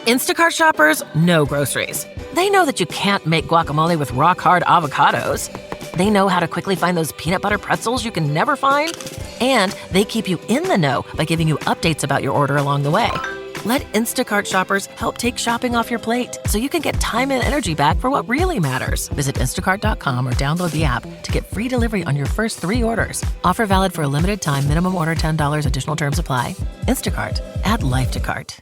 Instacart shoppers know groceries. They know that you can't make guacamole with rock-hard avocados. They know how to quickly find those peanut butter pretzels you can never find. And they keep you in the know by giving you updates about your order along the way. Let Instacart shoppers help take shopping off your plate so you can get time and energy back for what really matters. Visit instacart.com or download the app to get free delivery on your first 3 orders. Offer valid for a limited time. Minimum order $10. Additional terms apply. Instacart. Add life to cart.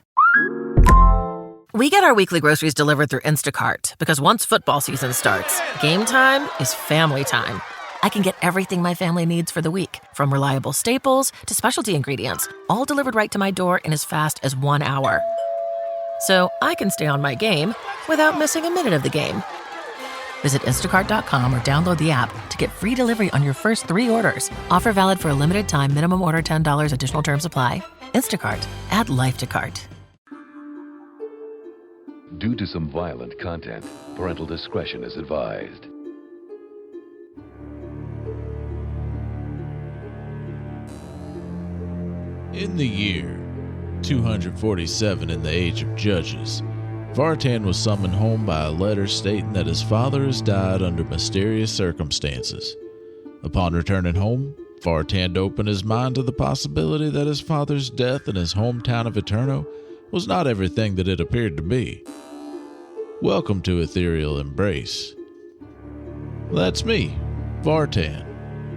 We get our weekly groceries delivered through Instacart because once football season starts, game time is family time. I can get everything my family needs for the week, from reliable staples to specialty ingredients, all delivered right to my door in as fast as 1 hour. So I can stay on my game without missing a minute of the game. Visit instacart.com or download the app to get free delivery on your first 3 orders. Offer valid for a limited time. Minimum order $10. Additional terms apply. Instacart. Add life to cart. Due to some violent content, parental discretion is advised. In the year 247 in the age of judges, Vartan was summoned home by a letter stating that his father has died under mysterious circumstances. Upon returning home, Vartan opened his mind to the possibility that his father's death in his hometown of Eterno was not everything that it appeared to be. Welcome to Ethereal Embrace. That's me, Vartan.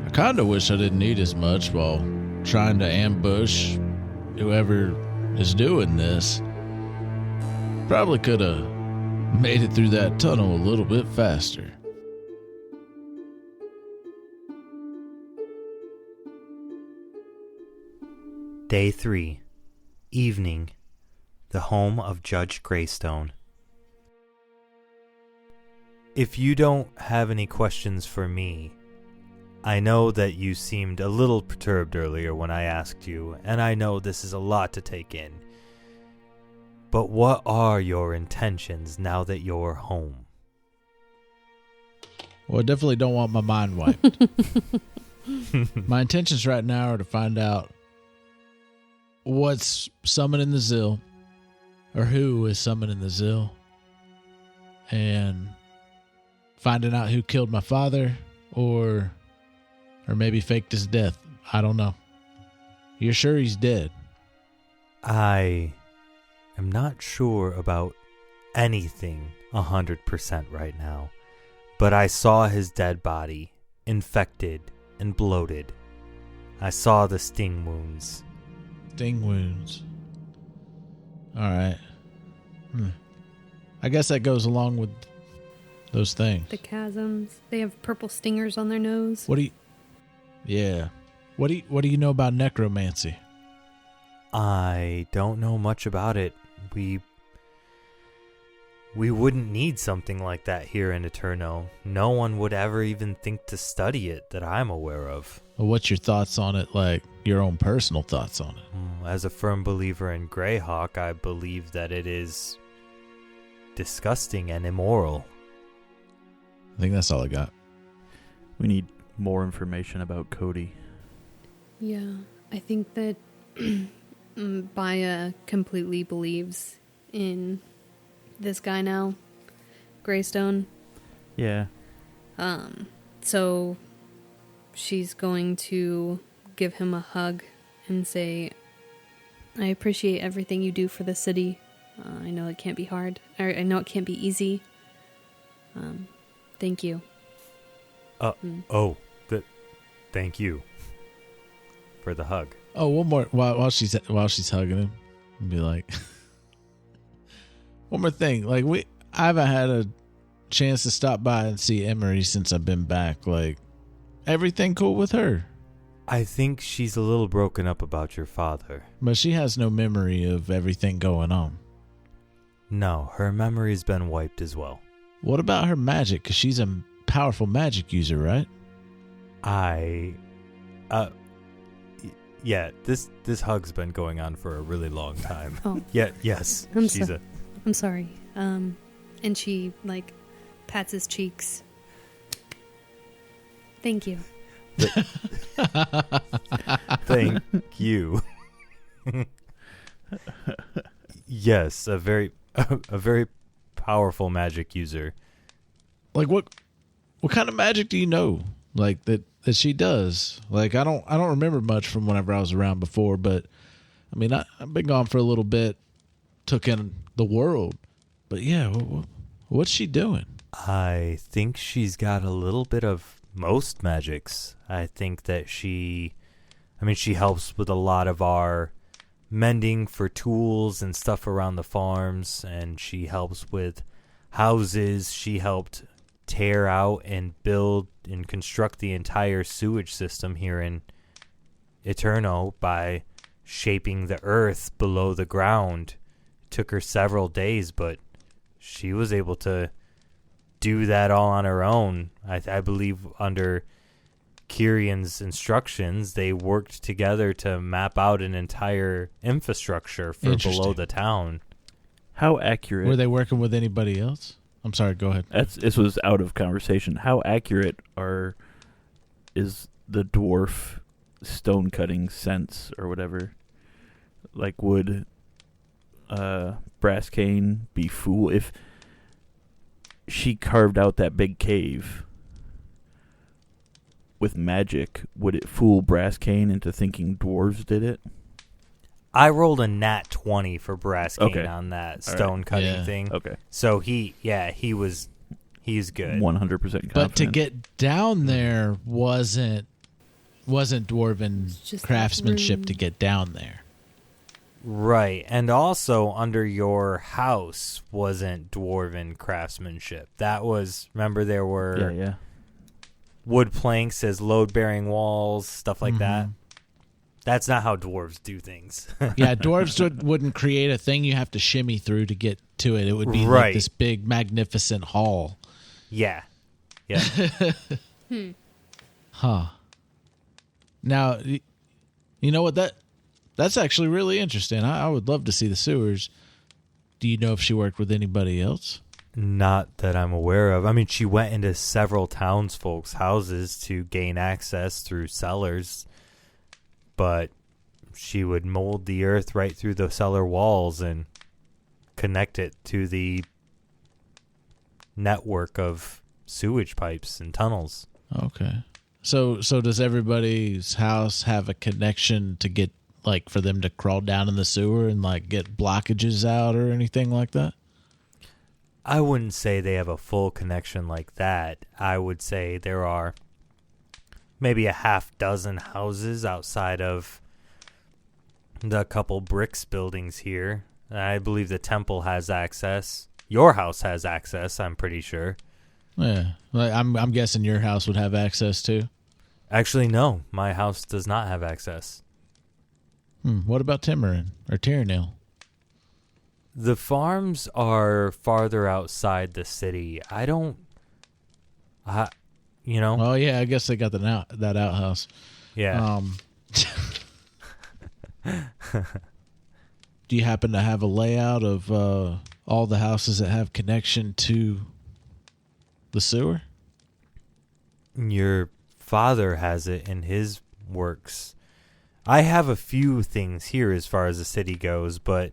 I kinda wish I didn't eat as much while trying to ambush whoever is doing this. Probably could have made it through that tunnel a little bit faster. Day 3. Evening. The home of Judge Greystone. If you don't have any questions for me, I know that you seemed a little perturbed earlier when I asked you, and I know this is a lot to take in. But what are your intentions now that you're home? Well, I definitely don't want my mind wiped. My intentions right now are to find out what's summoning the Zill, or who is summoning the Zill, and finding out who killed my father, or maybe faked his death. I don't know. You're sure he's dead? I am not sure about anything 100% right now, but I saw his dead body, infected and bloated. I saw the sting wounds. Sting wounds. All right. I guess that goes along with those things. The chasms. They have purple stingers on their nose. What do you know about necromancy? I don't know much about it. We wouldn't need something like that here in Eterno. No one would ever even think to study it that I'm aware of. Well, what's your thoughts on it, like your own personal thoughts on it? As a firm believer in Greyhawk, I believe that it is disgusting and immoral. I think that's all I got. We need more information about Cody. Yeah, I think that Baya completely believes in this guy now, Greystone. Yeah. So she's going to give him a hug and say, I appreciate everything you do for the city. I know it can't be hard. I know it can't be easy. Thank you. Thank you for the hug. Oh, one more while she's hugging him, and be like, one more thing. Like I haven't had a chance to stop by and see Emery since I've been back. Like, everything cool with her? I think she's a little broken up about your father. But she has no memory of everything going on. No, her memory's been wiped as well. What about her magic? Because she's a powerful magic user, right? Yeah, this hug's been going on for a really long time. Oh. Yeah, yes. I'm sorry. And she, pats his cheeks. Thank you. Thank you. Yes, a very a very powerful magic user. Like what kind of magic do you know? Like that she does? Like I don't remember much from whenever I was around before, but I mean I've been gone for a little bit, took in the world, but yeah, what's she doing? I think she's got a little bit of most magics. I think that she helps with a lot of our mending for tools and stuff around the farms, and she helps with houses. She helped tear out and build and construct the entire sewage system here in Eterno by shaping the earth below the ground. It took her several days, but she was able to do that all on her own. I believe under Kirian's instructions, they worked together to map out an entire infrastructure for below the town. How accurate? Were they working with anybody else? I'm sorry, go ahead. This was out of conversation. How accurate is the dwarf stone cutting sense or whatever? Like, would Brass Cane be fool if she carved out that big cave with magic? Would it fool Brass Cane into thinking dwarves did it? I rolled a nat 20 for Brass Cane on that stone cutting thing. Okay. So he's good. 100% confident. But to get down there wasn't dwarven craftsmanship to get down there. Right. And also under your house wasn't dwarven craftsmanship. That was, remember there were wood planks as load-bearing walls, stuff like that. That's not how dwarves do things. Yeah, dwarves wouldn't create a thing you have to shimmy through to get to it. It would be like this big, magnificent hall. Yeah. Huh. Now, you know what? That's actually really interesting. I would love to see the sewers. Do you know if she worked with anybody else? Not that I'm aware of. I mean, she went into several townsfolk's houses to gain access through cellars, but she would mold the earth right through the cellar walls and connect it to the network of sewage pipes and tunnels. Okay. So does everybody's house have a connection to get, like, for them to crawl down in the sewer and, like, get blockages out or anything like that? I wouldn't say they have a full connection like that. I would say there are maybe a half dozen houses outside of the couple bricks buildings here. I believe the temple has access. Your house has access, I'm pretty sure. Yeah. Like, I'm guessing your house would have access too. Actually, no. My house does not have access. What about Timorin or Tyrnil? The farms are farther outside the city. Oh yeah, I guess they got that outhouse. Yeah. Do you happen to have a layout of all the houses that have connection to the sewer? Your father has it in his works. I have a few things here as far as the city goes, but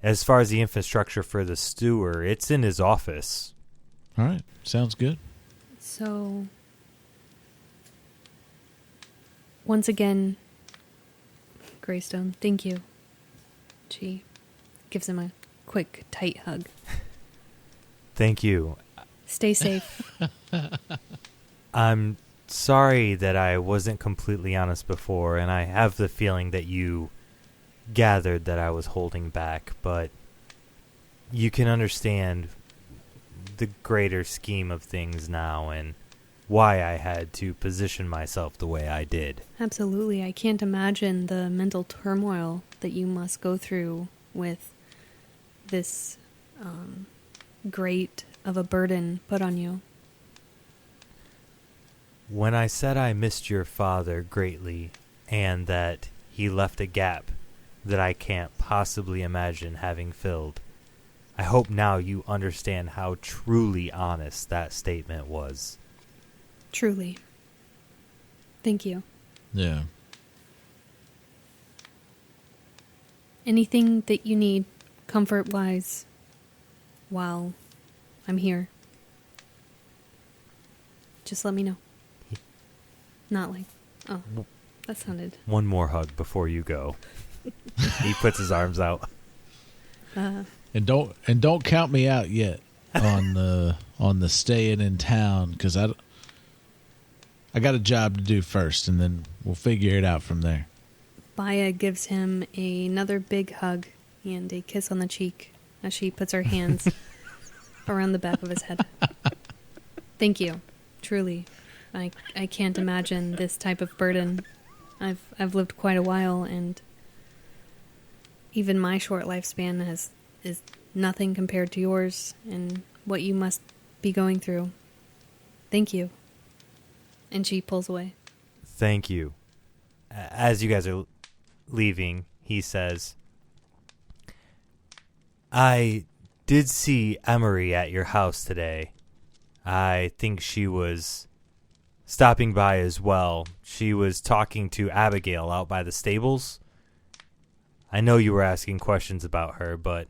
as far as the infrastructure for the sewer, it's in his office. All right. Sounds good. So, once again, Greystone, thank you. She gives him a quick, tight hug. Thank you. Stay safe. I'm sorry that I wasn't completely honest before, and I have the feeling that you gathered that I was holding back, but you can understand the greater scheme of things now and why I had to position myself the way I did. Absolutely. I can't imagine the mental turmoil that you must go through with this great of a burden put on you. When I said I missed your father greatly and that he left a gap that I can't possibly imagine having filled, I hope now you understand how truly honest that statement was. Truly. Thank you. Yeah. Anything that you need, comfort-wise, while I'm here. Just let me know. Not like, oh, that sounded... One more hug before you go. He puts his arms out. And don't count me out yet on the staying in town, because I got a job to do first, and then we'll figure it out from there. Baya gives him another big hug and a kiss on the cheek as she puts her hands around the back of his head. Thank you. Truly. I can't imagine this type of burden. I've lived quite a while, and even my short lifespan is nothing compared to yours and what you must be going through. Thank you. And she pulls away. Thank you. As you guys are leaving, he says, I did see Emery at your house today. I think she was stopping by as well. She was talking to Abigail out by the stables. I know you were asking questions about her, but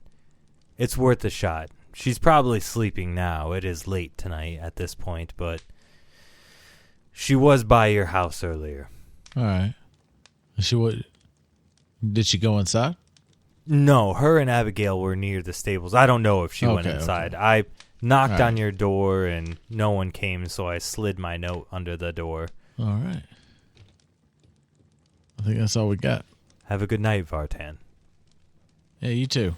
it's worth a shot. She's probably sleeping now. It is late tonight at this point, but she was by your house earlier. All right. Did she go inside? No, her and Abigail were near the stables. I don't know if she went inside. Okay. I knocked on your door and no one came, so I slid my note under the door. All right. I think that's all we got. Have a good night, Vartan. Yeah, you too.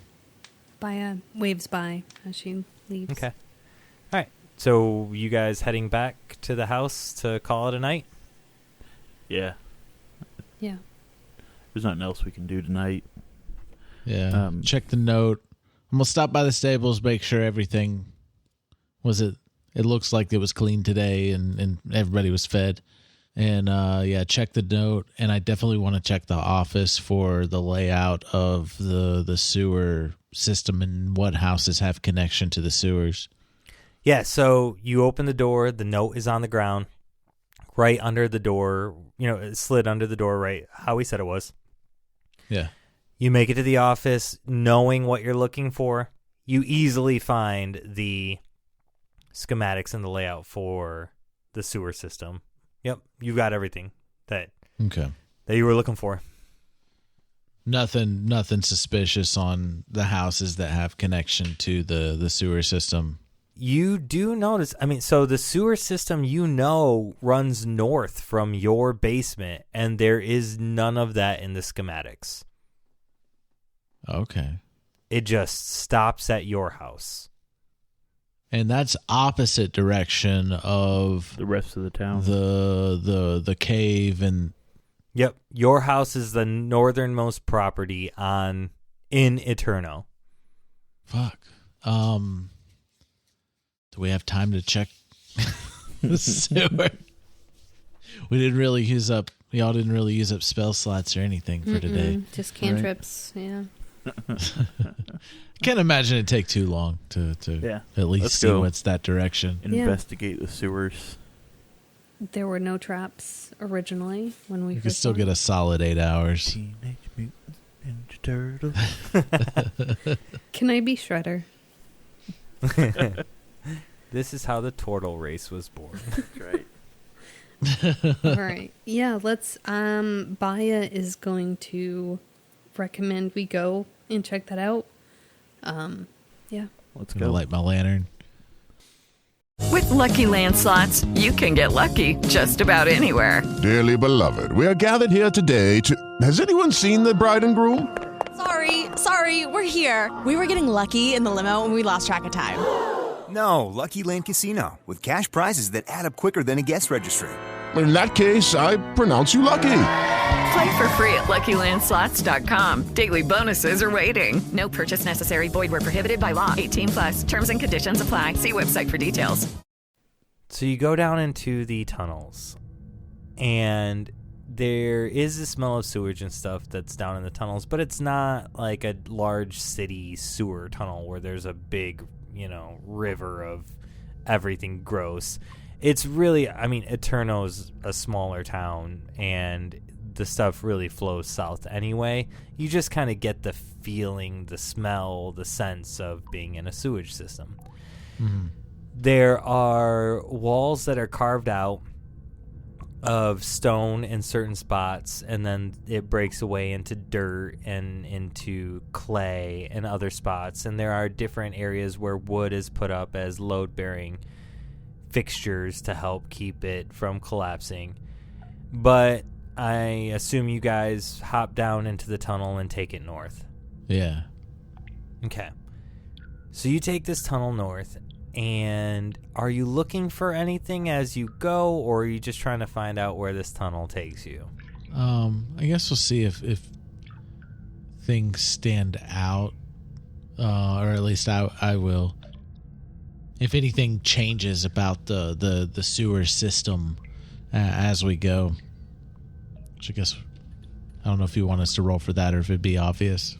Baya waves by as she leaves. Okay. All right. So you guys heading back to the house to call it a night? Yeah. Yeah. There's nothing else we can do tonight. Yeah. Check the note. I'm going to stop by the stables, make sure everything it looks like it was clean today and everybody was fed. And check the note. And I definitely want to check the office for the layout of the sewer system and what houses have connection to the sewers. Yeah, so you open the door, the note is on the ground, right under the door, it slid under the door, right how we said it was. Yeah. You make it to the office knowing what you're looking for. You easily find the schematics and the layout for the sewer system. Yep, you got everything that you were looking for. Nothing suspicious on the houses that have connection to the sewer system. You do notice, so the sewer system, runs north from your basement, and there is none of that in the schematics. Okay. It just stops at your house. And that's opposite direction of the rest of the town. The cave and... Yep. Your house is the northernmost property in Eterno. Fuck. Do we have time to check the sewer? Y'all didn't really use up spell slots or anything for today. Just cantrips, yeah. Can't imagine it'd take too long to at least see what's that direction. Investigate the sewers. There were no traps originally when we could still get a solid 8 hours. Teenage Mutant Ninja Turtles. Can I be Shredder? This is how the turtle race was born. That's right. All right. Yeah, let's Baya is going to recommend we go and check that out. Yeah. Let's go. go. Light my lantern. With Lucky Land Slots, you can get lucky just about anywhere. Dearly beloved, we are gathered here today to... Has anyone seen the bride and groom? Sorry, we're here. We were getting lucky in the limo and we lost track of time. No, Lucky Land Casino, with cash prizes that add up quicker than a guest registry. In that case, I pronounce you lucky. Play for free at LuckyLandSlots.com. Daily bonuses are waiting. No purchase necessary. Void where prohibited by law. 18+. Terms and conditions apply. See website for details. So you go down into the tunnels, and there is the smell of sewage and stuff that's down in the tunnels, but it's not like a large city sewer tunnel where there's a big, river of everything gross. It's really, Eterno's a smaller town, and the stuff really flows south anyway. You just kind of get the feeling, the smell, the sense of being in a sewage system. Mm-hmm. There are walls that are carved out of stone in certain spots, and then it breaks away into dirt and into clay in other spots. And there are different areas where wood is put up as load-bearing fixtures to help keep it from collapsing. But I assume you guys hop down into the tunnel and take it north. Yeah. Okay. So you take this tunnel north, and are you looking for anything as you go, or are you just trying to find out where this tunnel takes you? I guess we'll see if things stand out, or at least I will. If anything changes about the sewer system as we go. Which I guess, I don't know if you want us to roll for that or if it'd be obvious.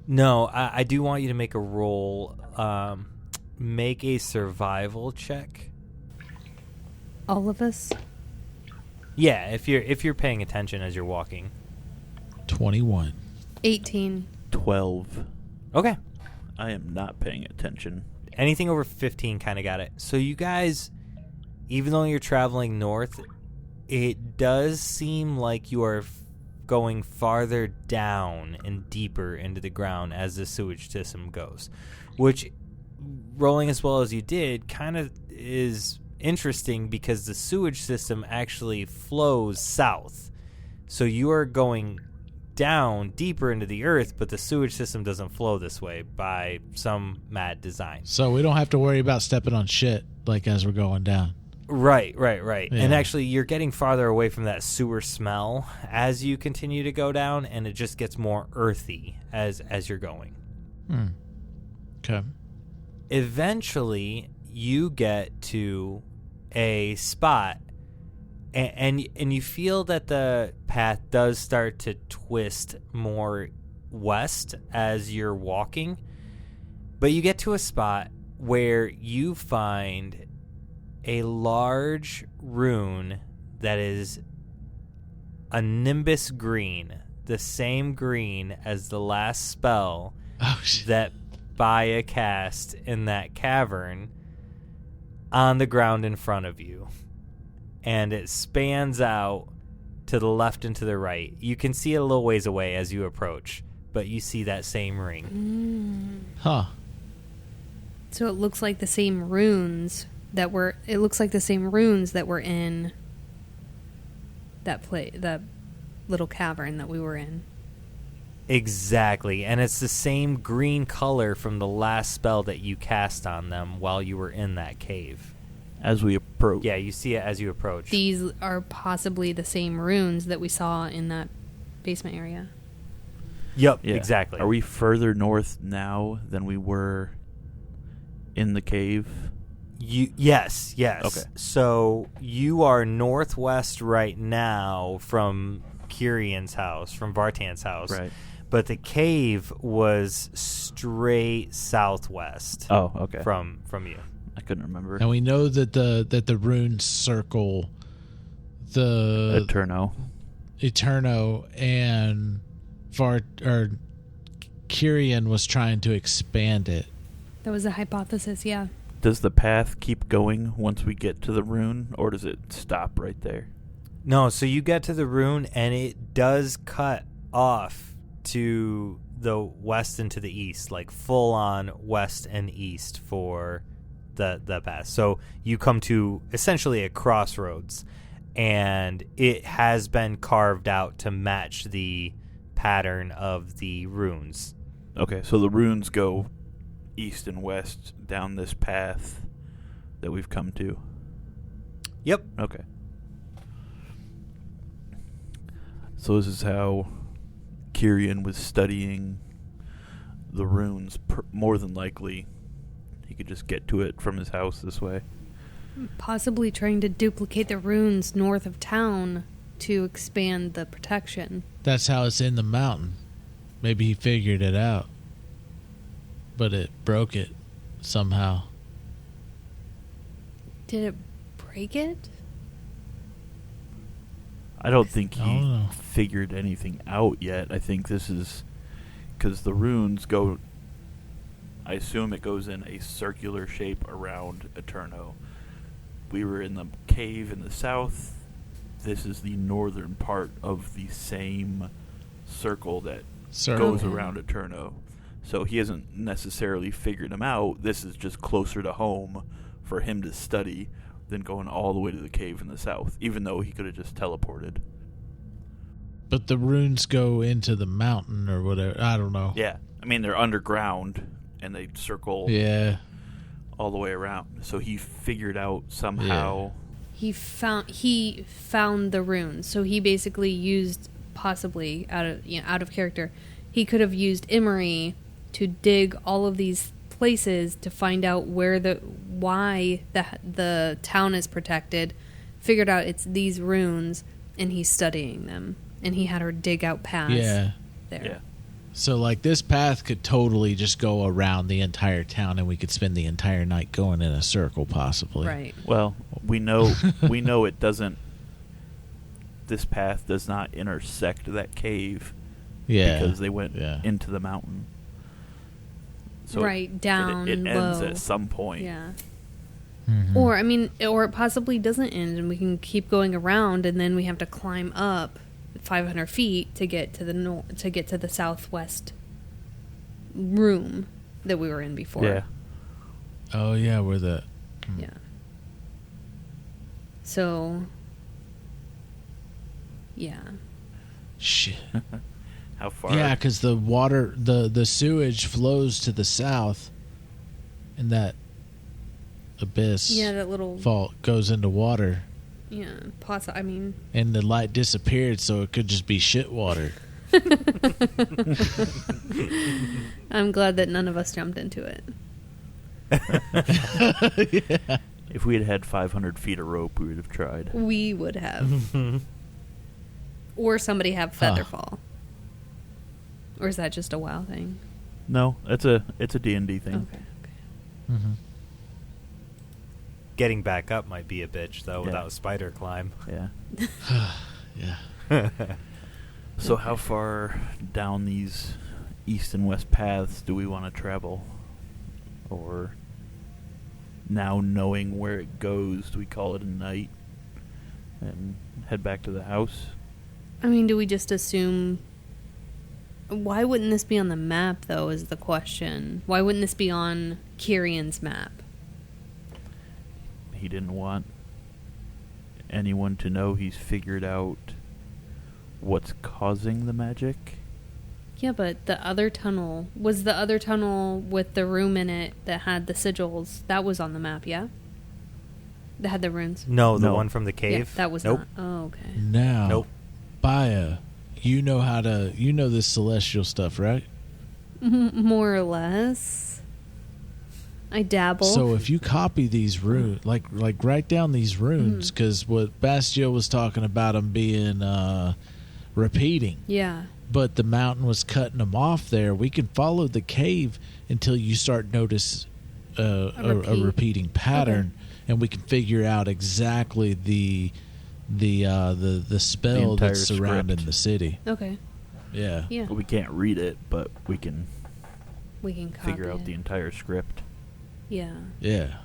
No, I do want you to make a roll. Make a survival check. All of us? Yeah, if you're paying attention as you're walking. 21. 18. 12. Okay. I am not paying attention. Anything over 15 kind of got it. So you guys, even though you're traveling north, it does seem like you are going farther down and deeper into the ground as the sewage system goes, which, rolling as well as you did, kind of is interesting because the sewage system actually flows south. So you are going down deeper into the earth, but the sewage system doesn't flow this way by some mad design. So we don't have to worry about stepping on shit like as we're going down. Right. Yeah. And actually, you're getting farther away from that sewer smell as you continue to go down, and it just gets more earthy as you're going. Okay. Eventually, you get to a spot, and you feel that the path does start to twist more west as you're walking, but you get to a spot where you find a large rune that is a nimbus green, the same green as the last spell that Baya cast in that cavern, on the ground in front of you. And it spans out to the left and to the right. You can see it a little ways away as you approach, but you see that same ring. Huh. So it looks like the same runes that were in that little cavern that we were in. Exactly, and it's the same green color from the last spell that you cast on them while you were in that cave. As we approach. Yeah, you see it as you approach. These are possibly the same runes that we saw in that basement area. Yep, Yeah. exactly. Are we further north now than we were in the cave? Yes. Okay. So you are northwest right now from Kirian's house, from Vartan's house. Right. But the cave was straight southwest. Oh, okay. From you. I couldn't remember. And we know that the runes circle the Eterno, and Kirian was trying to expand it. That was a hypothesis, yeah. Does the path keep going once we get to the rune, or does it stop right there? No, so you get to the rune, and it does cut off to the west and to the east, like full on west and east for the path. So you come to essentially a crossroads, and it has been carved out to match the pattern of the runes. Okay, so the runes go east and west down this path that we've come to. Yep. Okay. So this is how Kirian was studying the runes. More than likely, he could just get to it from his house this way. Possibly trying to duplicate the runes north of town to expand the protection. That's how it's in the mountain. Maybe he figured it out, but it broke it somehow. Did it break it? I don't think I he don't know. figured anything out yet. I think this is because the runes go. I assume it goes in a circular shape around Eterno. We were in the cave in the south. This is the northern part of the same circle that goes around Eterno. So he hasn't necessarily figured them out. This is just closer to home for him to study than going all the way to the cave in the south, even though he could have just teleported. But the runes go into the mountain or whatever. I don't know. Yeah. I mean, they're underground, and they circle all the way around. So he figured out somehow... He found the runes. So he basically used, possibly out of character, he could have used Emery to dig all of these places to find out why the town is protected, figured out it's these runes, and he's studying them. And he had her dig out paths there. Yeah. So, like, this path could totally just go around the entire town, and we could spend the entire night going in a circle, possibly. Right. Well, we know it doesn't. This path does not intersect that cave. Yeah. Because they went into the mountain. So down, it ends low. at some point. Yeah. Mm-hmm. Or it possibly doesn't end, and we can keep going around, and then we have to climb up 500 feet to get to the southwest room that we were in before. Yeah. Oh, yeah, we're the... Yeah. So... Yeah. Shit. How far? Yeah, because the water, the sewage flows to the south, and that abyss that little fault goes into water. Yeah, And the light disappeared, so it could just be shit water. I'm glad that none of us jumped into it. Yeah. If we had had 500 feet of rope, we would have tried. We would have. Or somebody have Featherfall. Or is that just a WoW thing? No, it's a D&D thing. Okay. Mm-hmm. Getting back up might be a bitch, though, without a spider climb. Yeah. Yeah. So how far down these east and west paths do we want to travel? Or now knowing where it goes, do we call it a night and head back to the house? I mean, do we just assume... Why wouldn't this be on the map, though, is the question. Why wouldn't this be on Kirian's map? He didn't want anyone to know he's figured out what's causing the magic. Yeah, but the other tunnel... Was the other tunnel with the room in it that had the sigils, that was on the map, yeah? That had the runes? No, the one from the cave? Yeah, that was not. Oh, okay. Now, Nope. Baya, you know this celestial stuff, right? More or less. I dabble. So if you copy these runes, like write down these runes, because what Bastio was talking about them being repeating. Yeah. But the mountain was cutting them off there. We can follow the cave until you start notice a repeating pattern, and we can figure out exactly the spell The that's surrounding script. the city. Okay. Yeah. Yeah. Well, we can't read it, but we can Copy figure out it. the entire script. Yeah. Yeah.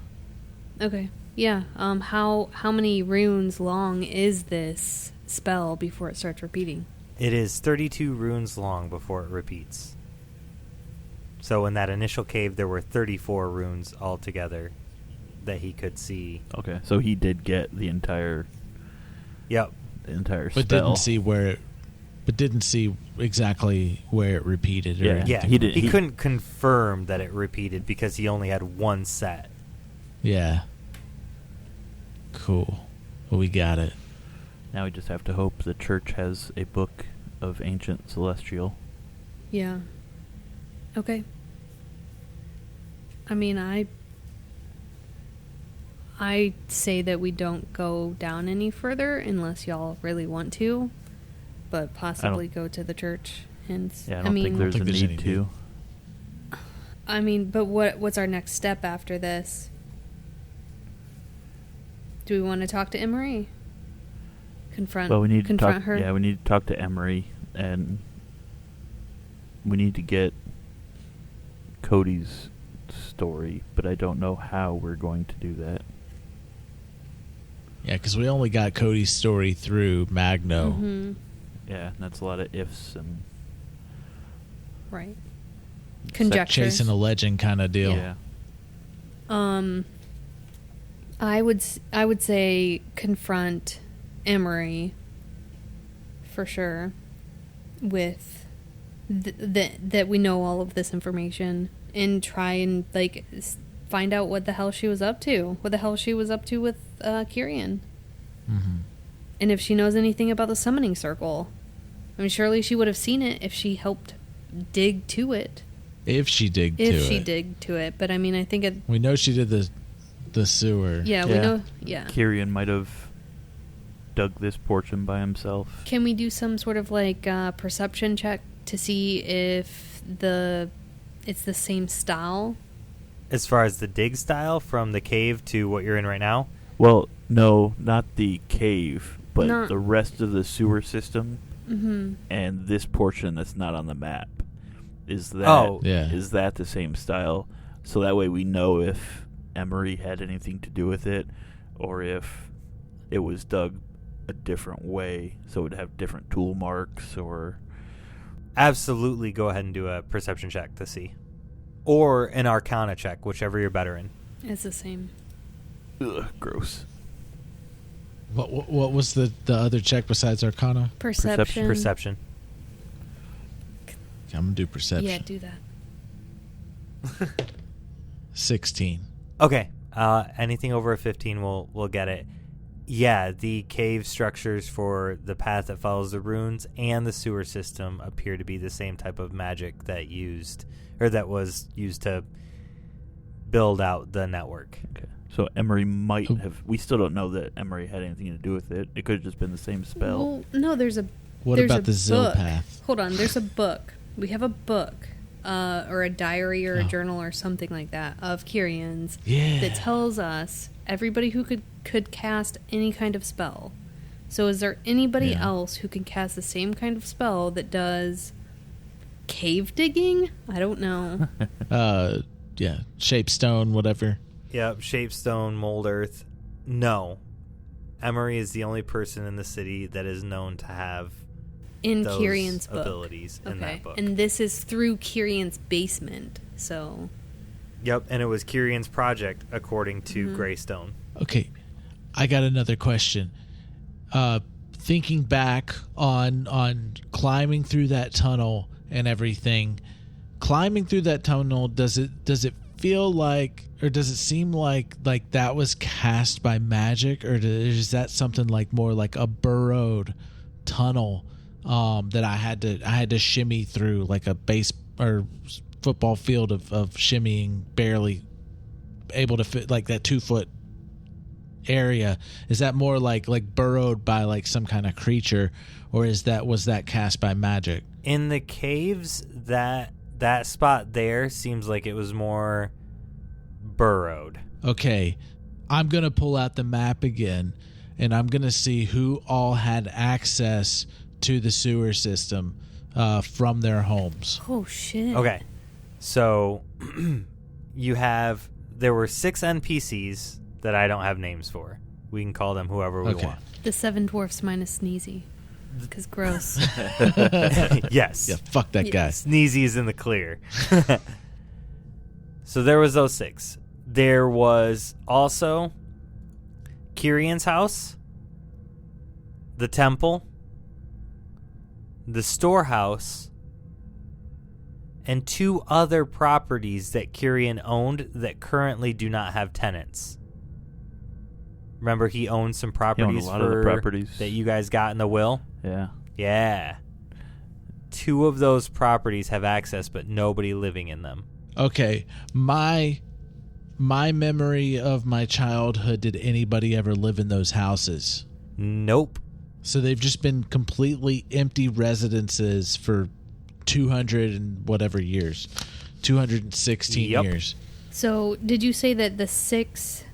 Okay. Yeah. How many runes long is this spell before it starts repeating? It is 32 runes long before it repeats. So in that initial cave, there were 34 runes altogether that he could see. Okay, so he did get the entire... Yep. The entire But spell. didn't see exactly where it repeated. Or Yeah, anything. he couldn't confirm that it repeated because he only had one set. Yeah. Cool. Well, we got it. Now we just have to hope the church has a book of ancient celestial. Yeah. Okay. I mean, I say that we don't go down any further unless y'all really want to, but possibly go to the church. And Yeah, I don't think there's a need to. I mean, but what's our next step after this? Do we want to talk to Emery? confront. Well, we need to confront talk. her. Yeah, we need to talk to Emery, and we need to get Cody's story, but I don't know how we're going to do that. Yeah, because we only got Cody's story through Magno. Mm-hmm. Yeah, that's a lot of ifs and Right. It's like Conjectures. chasing a legend kind of deal. yeah. I would say confront Emery for sure with that we know all of this information and try and like find out what the hell she was up to. What the hell she was up to with Kyrian. Mm-hmm. And if she knows anything about the summoning circle. I mean, surely she would have seen it if she helped dig to it. If she digged to it. But I mean, I think we know she did the sewer. Yeah, we know. Yeah. Kyrian might have dug this portion by himself. Can we do some sort of like perception check to see if it's the same style? As far as the dig style from the cave to what you're in right now? Well, no, not the cave, but Not- the rest of the sewer system Mm-hmm. and this portion that's not on the map. Is that yeah. Is that the same style? So that way we know if Emery had anything to do with it, or if it was dug a different way, so it would have different tool marks, or... Absolutely go ahead and do a perception check to see. Or an arcana check, whichever you're better in. It's the same. Ugh, gross. What was the other check besides Arcana? Perception. Perception. I'm going to do perception. Yeah, do that. 16. Okay. Anything over a 15 we'll get it. Yeah, the cave structures for the path that follows the runes and the sewer system appear to be the same type of magic that was used to build out the network. Okay. So Emery might have... We still don't know that Emery had anything to do with it. It could have just been the same spell. Well, no, there's a... What there's about a the Zill book. path? Hold on, there's a book. We have a book, or a diary or a journal or something like that of Kyrian's that tells us everybody who could cast any kind of spell. So is there anybody else who can cast the same kind of spell that does cave digging? I don't know. Yeah, shape stone, whatever. Yep, shapestone, mold earth. No. Emery is the only person in the city that is known to have In those Kyrian's book. abilities in that book. And this is through Kyrian's basement, so... Yep, and it was Kyrian's project, according to Greystone. Okay, I got another question. Thinking back on climbing through that tunnel and everything, climbing through that tunnel, does it feel like, or does it seem like that was cast by magic, or is that something like more like a burrowed tunnel that I had to shimmy through, like a base or football field of shimmying, barely able to fit, like that 2-foot area? Is that more like burrowed by like some kind of creature, or was that cast by magic? In the caves, that spot there seems like it was more burrowed. Okay, I'm gonna pull out the map again, and I'm gonna see who all had access to the sewer system from their homes. Oh, shit. Okay, so there were 6 NPCs that I don't have names for. We can call them whoever we want. The 7 dwarfs minus Sneezy. Because gross. Yes. Yeah, fuck that guy. Sneezy is in the clear. So there was those 6. There was also Kyrian's house, the temple, the storehouse, and 2 other properties that Kyrian owned that currently do not have tenants. Remember, he owned some properties a lot of the properties that you guys got in the will? Yeah. Yeah. 2 of those properties have access, but nobody living in them. Okay, my memory of my childhood, did anybody ever live in those houses? Nope. So they've just been completely empty residences for 200 and whatever years. 216 Yep. years. So, did you say that the 6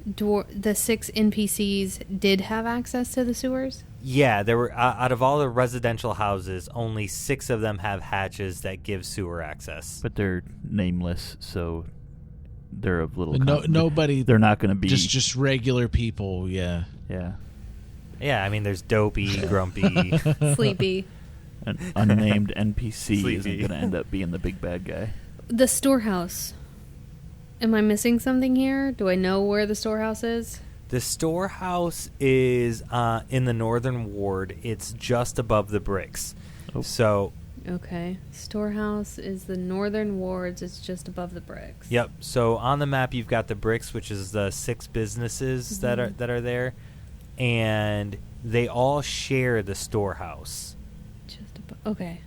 the 6 NPCs did have access to the sewers? Yeah, there were out of all the residential houses, only 6 of them have hatches that give sewer access. But they're nameless, so they're of little. Nobody. They're not going to be just regular people. Yeah. Yeah. Yeah, I mean, there's Dopey, Grumpy, Sleepy. An unnamed NPC Sleepy. isn't going to end up being the big bad guy. The storehouse. Am I missing something here? Do I know where the storehouse is? The storehouse is in the northern ward. It's just above the bricks. Oh. So. Okay. Storehouse is the northern wards. It's just above the bricks. Yep. So on the map, you've got the bricks, which is the 6 businesses that are there, and they all share the storehouse. Just above. Okay.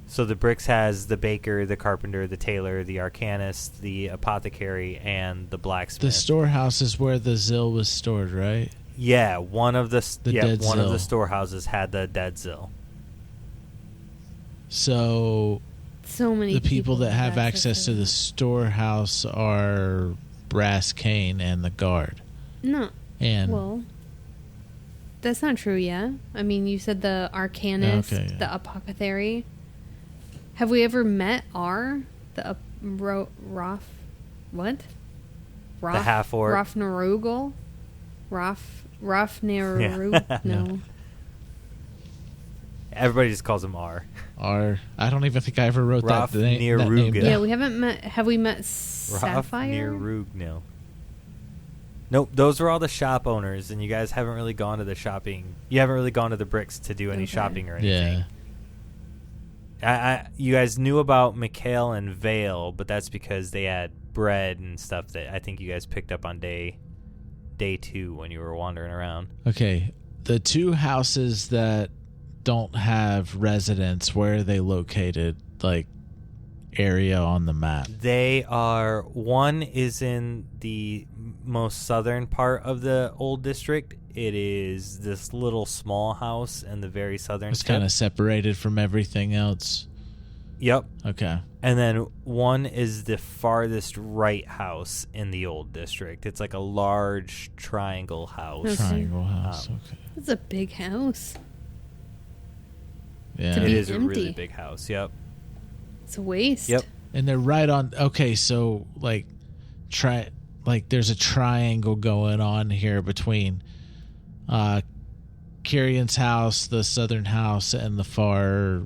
So the bricks has the baker, the carpenter, the tailor, the arcanist, the apothecary, and the blacksmith. The storehouse is where the Zill was stored, right? Yeah, one of the dead one of the Zill. storehouses had the dead Zill. So many the people that have access to the storehouse are Brass Cane and the guard. No. And well, that's not true. Yeah. I mean, you said the arcanist, the apothecary. Have we ever met the Rof? What? The half-orc. Rafnarugal? Rafnarugal? Yeah. No. Everybody just calls him R. R. I don't even think I ever wrote that name. Yeah, we haven't met. Have we met Sapphire? Rafnarugal. Nope, those are all the shop owners, and you guys haven't really gone to the shopping. You haven't really gone to the bricks to do any shopping or anything. Yeah. You guys knew about Mikhail and Vale, but that's because they had bread and stuff that I think you guys picked up on day 2 when you were wandering around. Okay, the 2 houses that don't have residents, where are they located? Like, area on the map? They are, one is in the most southern part of the old district. It is this little small house in the very southern It's tip. kind of separated from everything else. Yep. Okay. And then one is the farthest right house in the old district. It's like a large triangle house. Okay. Triangle house. Okay. It's a big house. Yeah. It is empty. a really big house. Yep. It's a waste. Yep. And they're right on. Okay, so there's a triangle going on here between Kyrion's house, the southern house, and the far.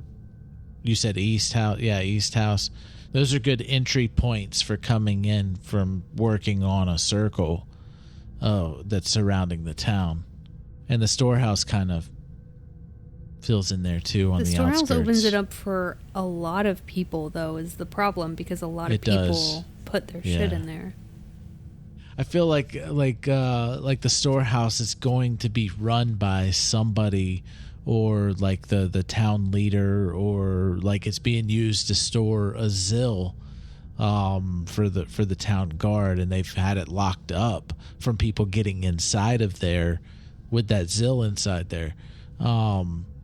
You said east house. Yeah, east house. Those are good entry points for coming in from working on a circle that's surrounding the town. And the storehouse kind of fills in there too on the outskirts. The storehouse opens it up for a lot of people, though, is the problem, because a lot of people put their shit in there. I feel like the storehouse is going to be run by somebody, or like the town leader, or like it's being used to store a Zill for the town guard, and they've had it locked up from people getting inside of there with that Zill inside there.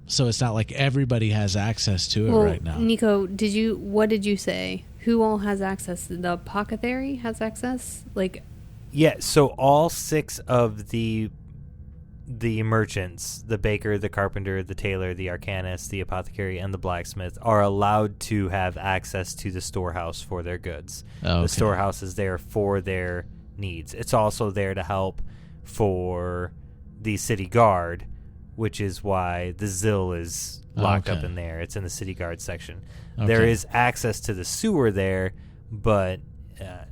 So it's not like everybody has access to it right now. Nico, what did you say? Who all has access? The apothecary has access? Yeah, so all 6 of the merchants, the baker, the carpenter, the tailor, the arcanist, the apothecary, and the blacksmith, are allowed to have access to the storehouse for their goods. Okay. The storehouse is there for their needs. It's also there to help for the city guard, which is why the Zill is locked up in there. It's in the city guard section. Okay. There is access to the sewer there, but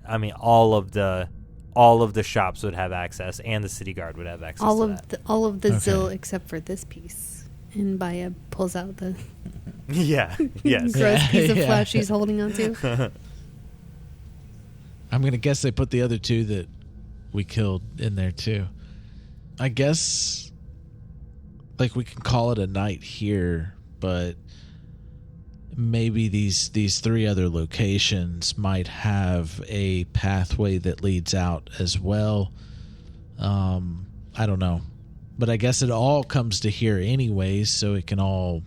I mean, all of the shops would have access, and the city guard would have access. All of the Okay. Zill except for this piece. And Baya pulls out the Yeah. Yes. gross piece of flesh she's holding onto. I'm going to guess they put the other 2 that we killed in there too. I guess we can call it a night here, but maybe these 3 other locations might have a pathway that leads out as well. I don't know. But I guess it all comes to here anyways, so it can all...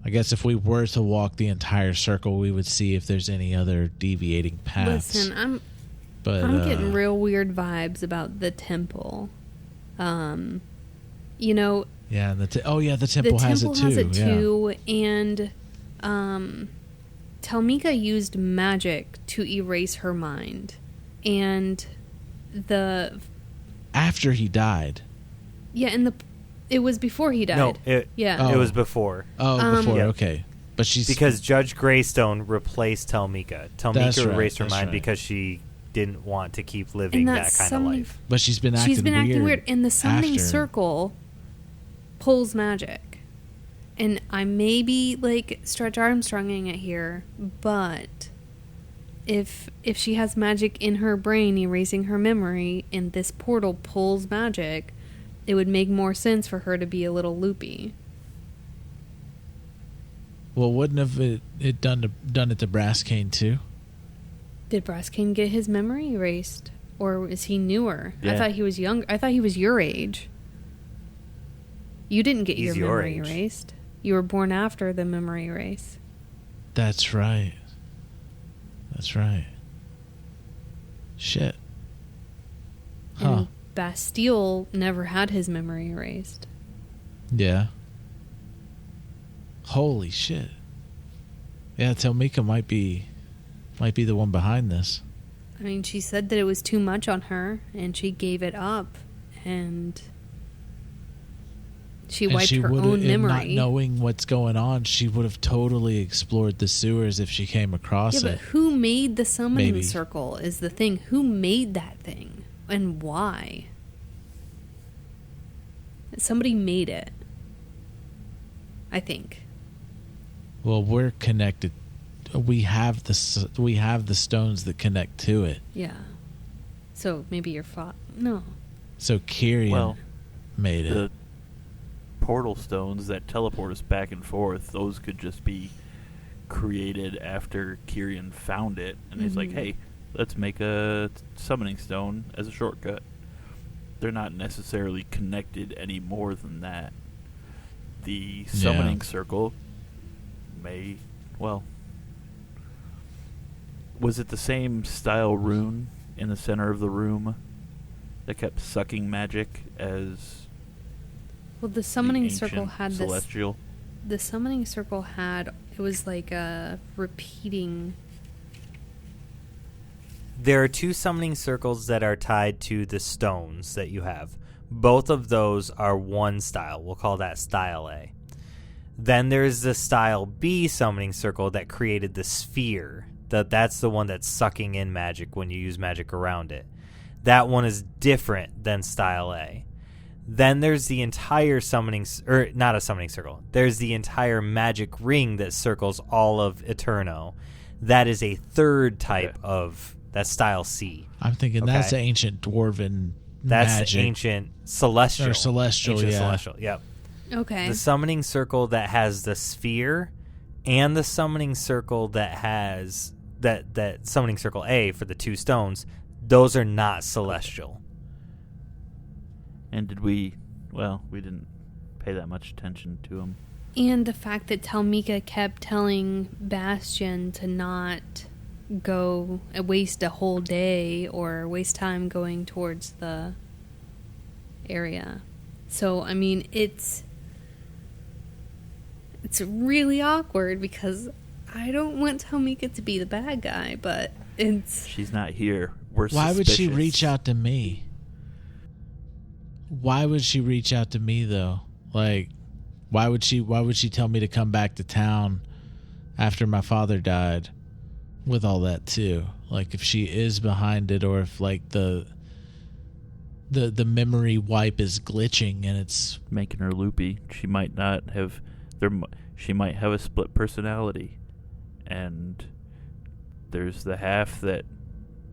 I guess if we were to walk the entire circle, we would see if there's any other deviating paths. Listen, But I'm getting real weird vibes about the temple. You know. Yeah, the temple has it too. The temple has it too, and Talmika used magic to erase her mind, and after he died. Yeah, and it was before he died. No, it was before. Oh, before. Okay, but because Judge Greystone replaced Talmika. Talmika erased her mind right. because she didn't want to keep living that kind of life. But she's been acting weird. And the summoning circle pulls magic. And I may be like Stretch Armstronging it here, but if she has magic in her brain erasing her memory and this portal pulls magic, it would make more sense for her to be a little loopy. Well, wouldn't have it done it to Brasscane too? Did Brasscane get his memory erased, or is he newer? Yeah. I thought he was young. I thought he was your age. You didn't get your memory erased. You were born after the memory erase. That's right. Shit. Huh. And Bastille never had his memory erased. Yeah. Holy shit. Yeah, Talmika might be the one behind this. I mean, she said that it was too much on her, and she gave it up, and she wiped her own memory. Not knowing what's going on, she would have totally explored the sewers if she came across it. Yeah, but who made the summoning circle is the thing. Who made that thing, and why? Somebody made it, I think. Well, we're connected. We have the stones that connect to it. Yeah. So maybe your no. So Kyrian made it. The portal stones that teleport us back and forth, those could just be created after Kyrian found it, and he's like, "Hey, let's make a summoning stone as a shortcut." They're not necessarily connected any more than that. The summoning circle may, was it the same style rune in the center of the room that kept sucking magic as the summoning circle had celestial? The summoning circle had, it was like a repeating. There are two summoning circles that are tied to the stones that you have. Both of those are one style. We'll call that style A. Then there's the style B summoning circle that created the sphere. That's the one that's sucking in magic when you use magic around it. That one is different than style A. Then there's the entire not a summoning circle. There's the entire magic ring that circles all of Eterno. That is a third type of, that's style C. I'm thinking that's ancient dwarven magic. That's ancient celestial. Or celestial, ancient yeah. celestial, yep. Okay. The summoning circle that has the sphere and the summoning circle that has that summoning circle A for the two stones, those are not celestial. And we didn't pay that much attention to them. And the fact that Talmika kept telling Bastion to not go waste a whole day or waste time going towards the area. So, I mean, it's really awkward because I don't want Talmika to be the bad guy, but she's not here. We're Why suspicious. would she reach out to me? Why would she reach out to me though? Like, why would she tell me to come back to town after my father died with all that too? Like, if she is behind it, or if like the memory wipe is glitching and it's making her loopy. She might not have she might have a split personality, and there's the half that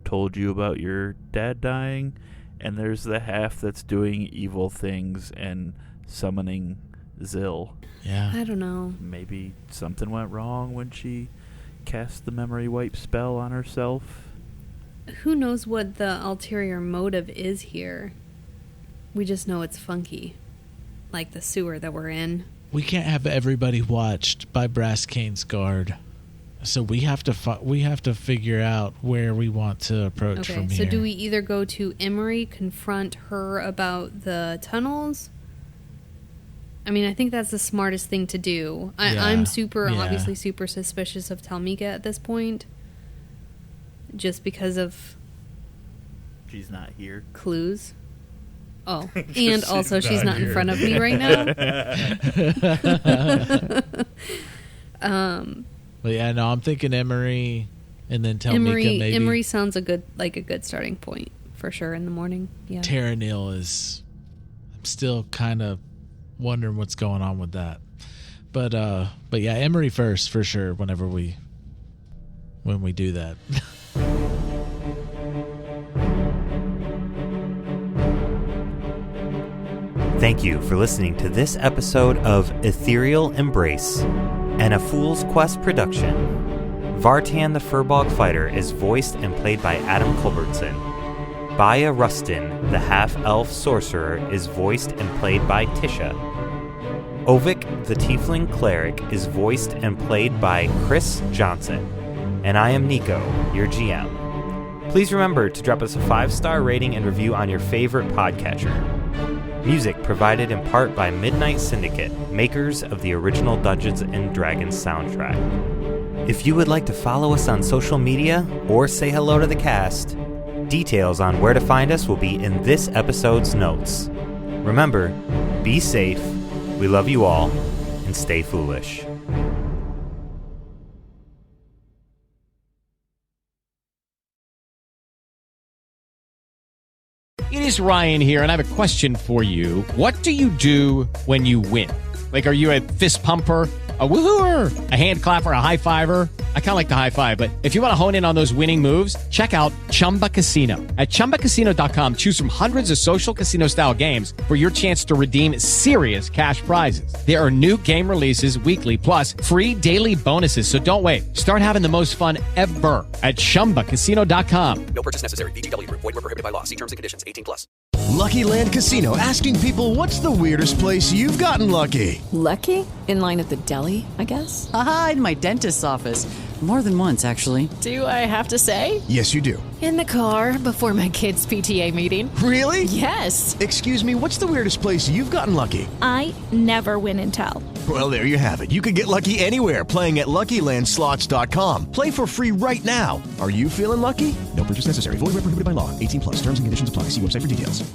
told you about your dad dying, and there's the half that's doing evil things and summoning Zill. Yeah. I don't know. Maybe something went wrong when she cast the memory wipe spell on herself. Who knows what the ulterior motive is here? We just know it's funky. Like the sewer that we're in. We can't have everybody watched by Brasscane's guard So we have to figure out where we want to approach from here. So do we either go to Emery, confront her about the tunnels? I mean, I think that's the smartest thing to do. I'm obviously super suspicious of Talmika at this point. Just because of... She's not here. Clues. Oh, and also she's not in front of me right now. But yeah, no, I'm thinking Emery, and then Talmika maybe. Emery sounds a good starting point for sure in the morning. Yeah. Terranil is. I'm still kind of wondering what's going on with that, but yeah, Emery first for sure. When we do that. Thank you for listening to this episode of Ethereal Embrace, and A Fool's Quest production. Vartan the Furbog Fighter is voiced and played by Adam Culbertson. Baya Rustin, the half-elf sorcerer, is voiced and played by Tisha. Ovyck, the Tiefling Cleric, is voiced and played by Chris Johnson. And I am Nico, your GM. Please remember to drop us a 5-star rating and review on your favorite podcatcher. Music provided in part by Midnight Syndicate, makers of the original Dungeons & Dragons soundtrack. If you would like to follow us on social media or say hello to the cast, details on where to find us will be in this episode's notes. Remember, be safe, we love you all, and stay foolish. It is Ryan here, and I have a question for you. What do you do when you win? Like, are you a fist pumper, a woo-hooer, a hand clapper, a high-fiver? I kind of like the high-five, but if you want to hone in on those winning moves, check out Chumba Casino. At ChumbaCasino.com, choose from hundreds of social casino-style games for your chance to redeem serious cash prizes. There are new game releases weekly, plus free daily bonuses, so don't wait. Start having the most fun ever at ChumbaCasino.com. No purchase necessary. VGW. Void where prohibited by law. See terms and conditions. 18+. Lucky Land Casino, asking people, what's the weirdest place you've gotten lucky? Lucky? In line at the deli, I guess? Aha, in my dentist's office. More than once, actually. Do I have to say? Yes, you do. In the car before my kids' PTA meeting. Really? Yes. Excuse me, what's the weirdest place you've gotten lucky? I never win and tell. Well, there you have it. You can get lucky anywhere, playing at LuckyLandSlots.com. Play for free right now. Are you feeling lucky? No purchase necessary. Void where prohibited by law. 18+. Terms and conditions apply. See website for details.